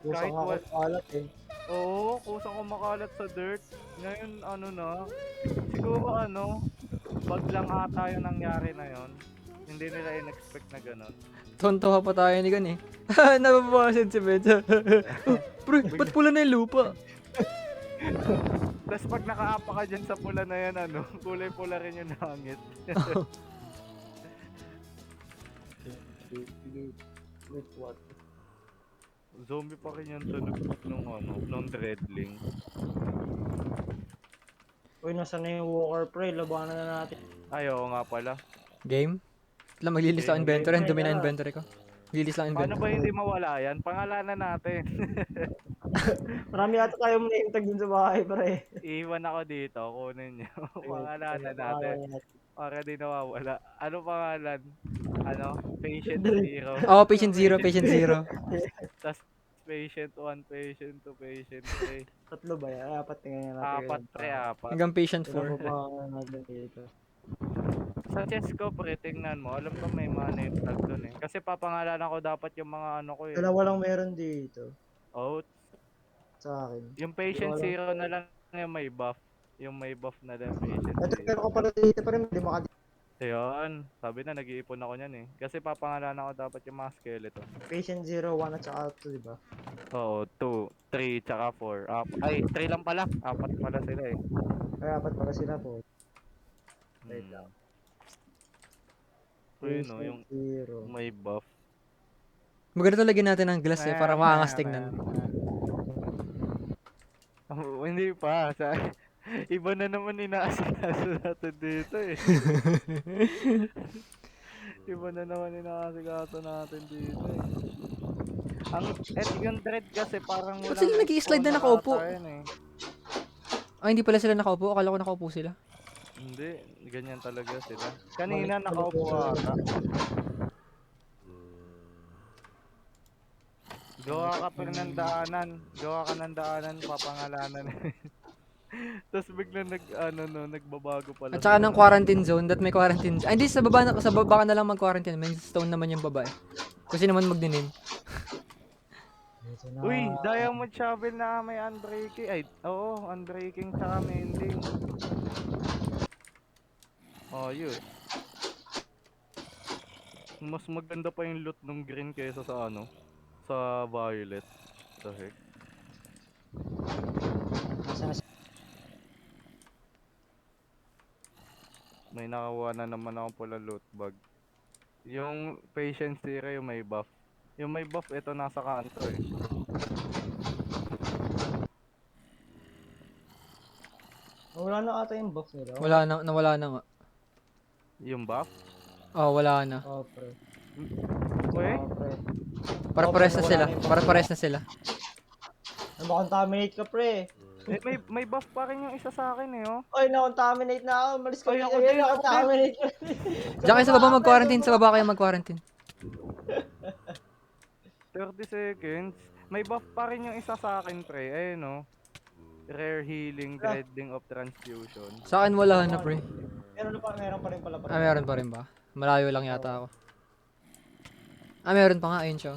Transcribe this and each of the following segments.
Kusang Kahit ako wal kalat eh. Oo, kusang kumakalat sa dirt. Ngayon ano na, siguro ano, bag lang ata yung nangyari na yun. Hindi nila in-expect na gano'n. Tontuwa pa tayo ni Gan eh. Nababawasan si Benja. Oh, pre, ba't Bigla pula na yung lupa? Tas 'pag nakaapa ka diyan sa pula na yan ano, kulay pula rin yung langit. Wait, what? Zombie pa rin yung tunog nung ano, nung Dreadling. Uy, nasa na yung walker pre, labanan na natin. Ay, oo nga pala. Game? Lang maglilis Game, ako game. inventory. Ang Pre, dumi na tara. inventory ko. Lilis lang Paano ba inventory. hindi mawala yan? Pangalanan natin. Marami ata tayong name tag dun sa bahay pre. Iwan ako dito, kunin niyo. Ano Pangalanan natin. pangalan natin? Para di nawawala. Ano pangalan? Ano? Patient Zero. Oh, patient zero, Patient patient Zero. zero. Tas Patient 1, Patient 2, Patient 3. Tatlo ba yan? Apat tingnan natin Apat yung pre, bahay. apat. Hanggang patient Sino 4. ba pangalan natin dito? Sa chest ko pre, tingnan mo. Alam ko may mga name tag dun eh. Kasi papangalanan ko dapat yung mga ano ko eh. Dalawa lang meron dito. Oats. Sa akin. Yung Hindi ko Patient alam. Zero na lang yung may buff. Yung may buff na lang Patient Ito Zero. meron ka pala dito pa rin. Hindi maka Ayun, sabi na nag-iipon ako niyan eh. Kasi papangalanan ko dapat yung mga skeleton. patient 01 at saka 2, di ba? Oo, 2, 3, tsaka 4. Ay, 3 lang pala. Apat pala sila eh. Kaya apat pala sila po. Wait Hmm. lang. Ayun no, Patient yung 0. may buff. Maganda lagyan natin ng glass eh, para maangas tingnan. Oh, hindi pa. Iba na naman inaasikaso natin dito eh. Iba na naman inaasikaso natin dito eh. Yung dread kasi parang Ba't walang sila nag-i-slide na respawner nakaupo? ata yan eh. Ay, hindi pala sila nakaupo. Akala ko nakaupo sila. Hindi, ganyan talaga sila. Balik Kanina balik nakaupo yung ata. Gawa ka pa ng daanan. Gawa ka ng daanan, papangalanan. Tapos biglang nagbabago pala At saka sila ng ng quarantine zone, that may quarantine. Ay, hindi, sa baba ka na lang mag-quarantine. May stone naman yung baba eh. Kasi naman magdinim. Dito na. Uy, diamond shovel na may unbreaking. Ay, oo, unbreaking tsaka mending. Oh, yun. Mas maganda pa yung loot ng green kaysa sa sa violet. The heck? Nasa na May nakakuha na naman akong pula loot bag. Yung patient zero yung may buff. Yung may buff, ito nasa kanto eh. wala na ata yung buff nila. Wala na, nawala na nga. Yung buff? Oh, wala na. Oh, pre. Uy, Oh, pre. Para Oh, pre, pares na nawala sila. na yung buff Para nila. pares na sila. Na-contaminate ka, pre. may buff pa rin yung isa sa akin eh oh. Oy, na-contaminate na ako. Malis ka Ay, dito. ako Ayun, din, ako din. na-contaminate ka. Diyan kayo sa baba mag-quarantine. Sa baba kayo mag-quarantine. 30 seconds. May buff pa rin yung isa sa akin pre. Ayun oh. Rare healing, dreading of transfusion. Sa akin wala na, pre. Meron pa rin pala. Ah, meron pa rin ba? Malayo lang yata ako. Ah, meron pa nga. Ayun siya.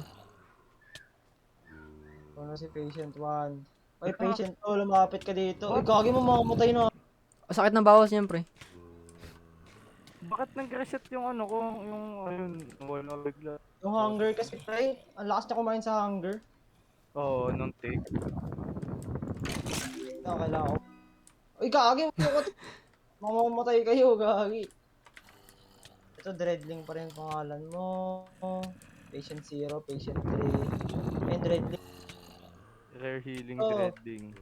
Ano si patient 1? Oy, patient 2, lumapit ka dito. Uy, kagi mo makamatay na. Oh, sakit ng bawas niyan, pre. Bakit nag-reset yung ano ko? Yung ayun, wala bigla. Yung hunger kasi, pre. Ang lakas niya kumain sa hunger. Oo, nung take. Kailangan ko. Uy, kagi mo. Mamamatay kayo, gagi. Ito, Dreadling pa rin pangalan mo. Patient 0, Patient 3. Ayun, Dreadling. Rare healing, Oh. dreading.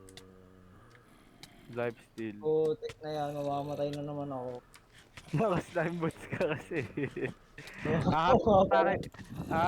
Lifesteal. Putik na yan, mamamatay na naman ako. Naka-slime boots ka kasi. Mamamatay. Pare,